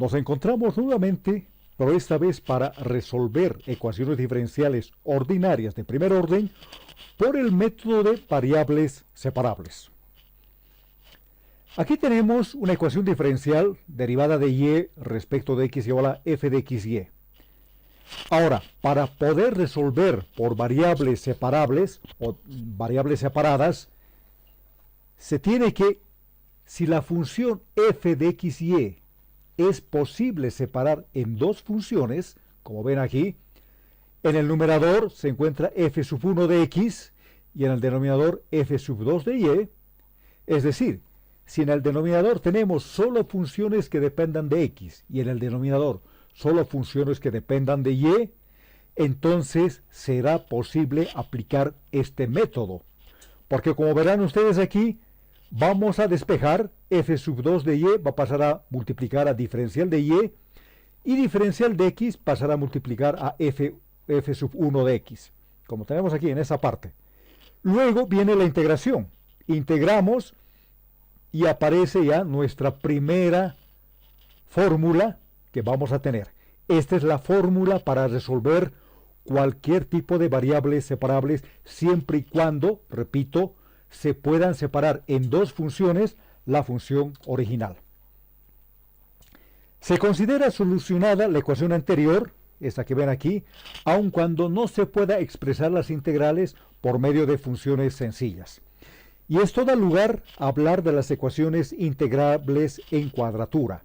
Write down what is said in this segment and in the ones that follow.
Nos encontramos nuevamente, pero esta vez para resolver ecuaciones diferenciales ordinarias de primer orden por el método de variables separables. Aquí tenemos una ecuación diferencial derivada de y respecto de x igual a f de xy. Ahora, para poder resolver por variables separables o variables separadas, se tiene que, si la función f de xy es posible separar en dos funciones, como ven aquí, en el numerador se encuentra f sub 1 de x y en el denominador f sub 2 de y, es decir, si en el denominador tenemos solo funciones que dependan de x y en el denominador solo funciones que dependan de y, entonces será posible aplicar este método. Porque como verán ustedes aquí, vamos a despejar f sub 2 de y, va a pasar a multiplicar a diferencial de y diferencial de x pasará a multiplicar a f sub 1 de x, como tenemos aquí en esa parte. Luego viene la integración. Integramos y aparece ya nuestra primera fórmula que vamos a tener. Esta es la fórmula para resolver cualquier tipo de variables separables siempre y cuando, repito, se puedan separar en dos funciones la función original. Se considera solucionada la ecuación anterior, esta que ven aquí, aun cuando no se pueda expresar las integrales por medio de funciones sencillas. Y esto da lugar a hablar de las ecuaciones integrables en cuadratura.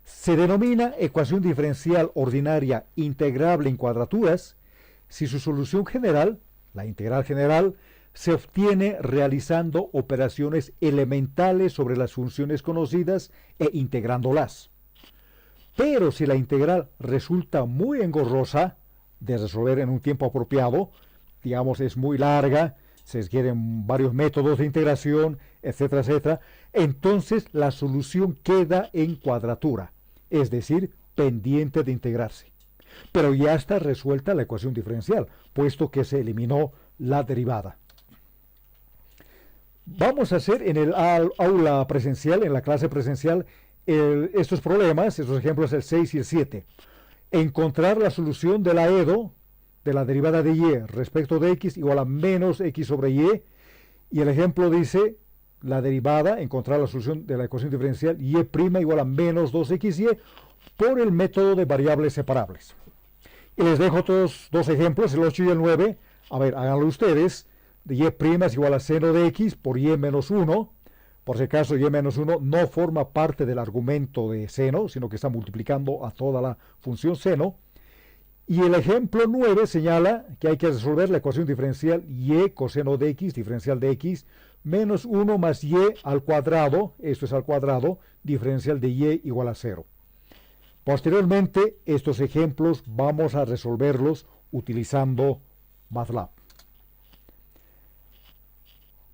Se denomina ecuación diferencial ordinaria integrable en cuadraturas si su solución general, la integral general, se obtiene realizando operaciones elementales sobre las funciones conocidas e integrándolas. Pero si la integral resulta muy engorrosa de resolver en un tiempo apropiado, digamos es muy larga, se requieren varios métodos de integración, etcétera, etcétera, entonces la solución queda en cuadratura, es decir, pendiente de integrarse. Pero ya está resuelta la ecuación diferencial, puesto que se eliminó la derivada. Vamos a hacer en el aula presencial, en la clase presencial, estos problemas, estos ejemplos, el 6 y el 7. Encontrar la solución de la EDO, de la derivada de y respecto de x igual a menos x sobre y. Y el ejemplo dice, la derivada, encontrar la solución de la ecuación diferencial y' igual a menos 2xy por el método de variables separables. Y les dejo otros dos ejemplos, el 8 y el 9. A ver, háganlo ustedes. De y' es igual a seno de x por y menos 1. Por si acaso, y menos 1 no forma parte del argumento de seno, sino que está multiplicando a toda la función seno. Y el ejemplo 9 señala que hay que resolver la ecuación diferencial y coseno de x, diferencial de x, menos 1 más y al cuadrado, esto es al cuadrado, diferencial de y igual a 0. Posteriormente, estos ejemplos vamos a resolverlos utilizando MATLAB.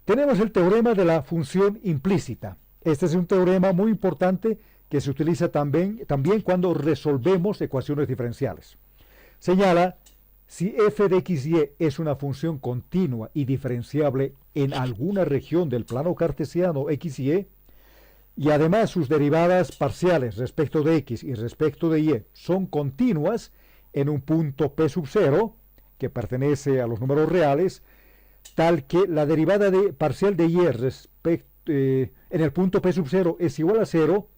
Tenemos el teorema de la función implícita. Este es un teorema muy importante que se utiliza también cuando resolvemos ecuaciones diferenciales. Señala, si f de xy es una función continua y diferenciable en alguna región del plano cartesiano xy, y además sus derivadas parciales respecto de x y respecto de y son continuas en un punto p sub 0, que pertenece a los números reales, tal que la derivada parcial de y en el punto p sub 0 es igual a 0,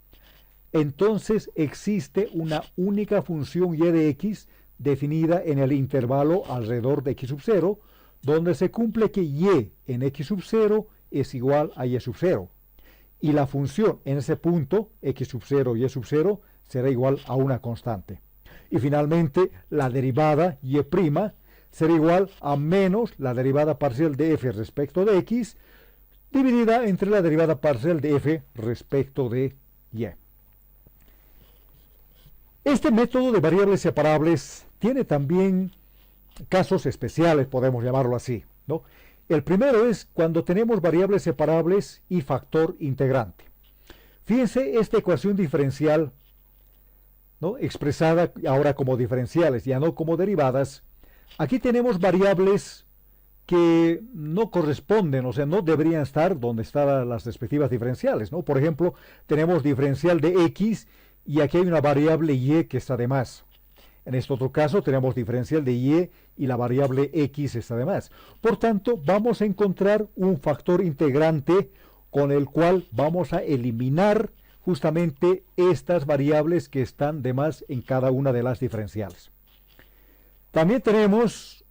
entonces existe una única función y de x definida en el intervalo alrededor de x sub 0, donde se cumple que y en x sub 0 es igual a y sub 0. Y la función en ese punto, x sub 0 y y sub 0, será igual a una constante. Y finalmente, la derivada y' será igual a menos la derivada parcial de f respecto de x, dividida entre la derivada parcial de f respecto de y. Este método de variables separables tiene también casos especiales, podemos llamarlo así, ¿no? El primero es cuando tenemos variables separables y factor integrante. Fíjense esta ecuación diferencial, ¿no?, expresada ahora como diferenciales, ya no como derivadas. Aquí tenemos variables que no corresponden, o sea, no deberían estar donde están las respectivas diferenciales, ¿no? Por ejemplo, tenemos diferencial de x y aquí hay una variable y que está de más. En este otro caso tenemos diferencial de y la variable x está de más. Por tanto, vamos a encontrar un factor integrante con el cual vamos a eliminar justamente estas variables que están de más en cada una de las diferenciales. También tenemos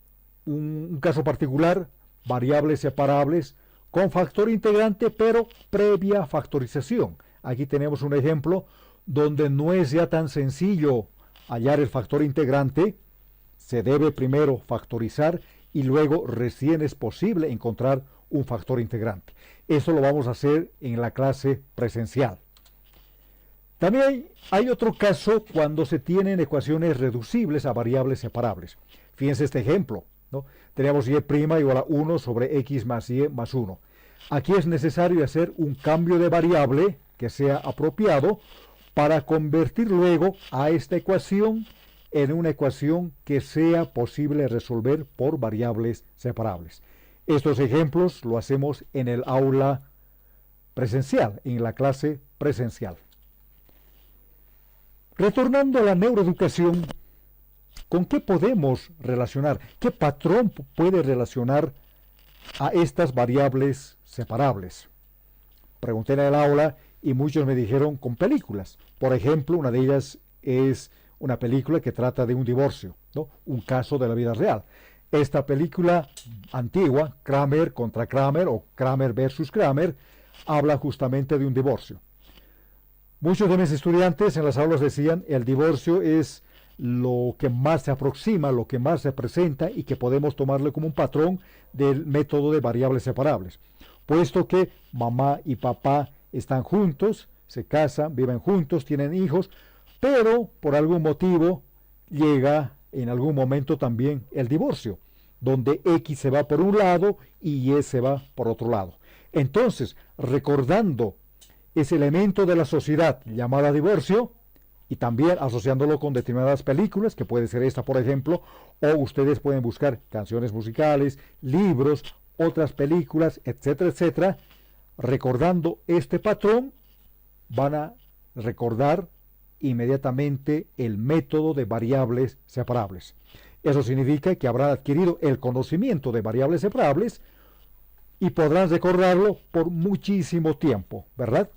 un caso particular, variables separables con factor integrante, pero previa factorización. Aquí tenemos un ejemplo donde no es ya tan sencillo hallar el factor integrante. Se debe primero factorizar y luego recién es posible encontrar un factor integrante. Eso lo vamos a hacer en la clase presencial. También hay otro caso cuando se tienen ecuaciones reducibles a variables separables. Fíjense este ejemplo, ¿no? Tenemos y' igual a 1 sobre x más y más 1. Aquí es necesario hacer un cambio de variable que sea apropiado para convertir luego a esta ecuación en una ecuación que sea posible resolver por variables separables. Estos ejemplos lo hacemos en el aula presencial, en la clase presencial. Retornando a la neuroeducación, ¿con qué podemos relacionar? ¿Qué patrón puede relacionar a estas variables separables? Pregunté en el aula y muchos me dijeron con películas. Por ejemplo, una de ellas es una película que trata de un divorcio, ¿no? Un caso de la vida real. Esta película antigua, Kramer contra Kramer o Kramer versus Kramer, habla justamente de un divorcio. Muchos de mis estudiantes en las aulas decían, el divorcio es lo que más se aproxima, lo que más se presenta y que podemos tomarlo como un patrón del método de variables separables. Puesto que mamá y papá están juntos, se casan, viven juntos, tienen hijos, pero por algún motivo llega en algún momento también el divorcio, donde X se va por un lado y Y se va por otro lado. Entonces, recordando ese elemento de la sociedad llamada divorcio, y también asociándolo con determinadas películas, que puede ser esta por ejemplo, o ustedes pueden buscar canciones musicales, libros, otras películas, etcétera, etcétera. Recordando este patrón, van a recordar inmediatamente el método de variables separables. Eso significa que habrán adquirido el conocimiento de variables separables y podrán recordarlo por muchísimo tiempo, ¿verdad?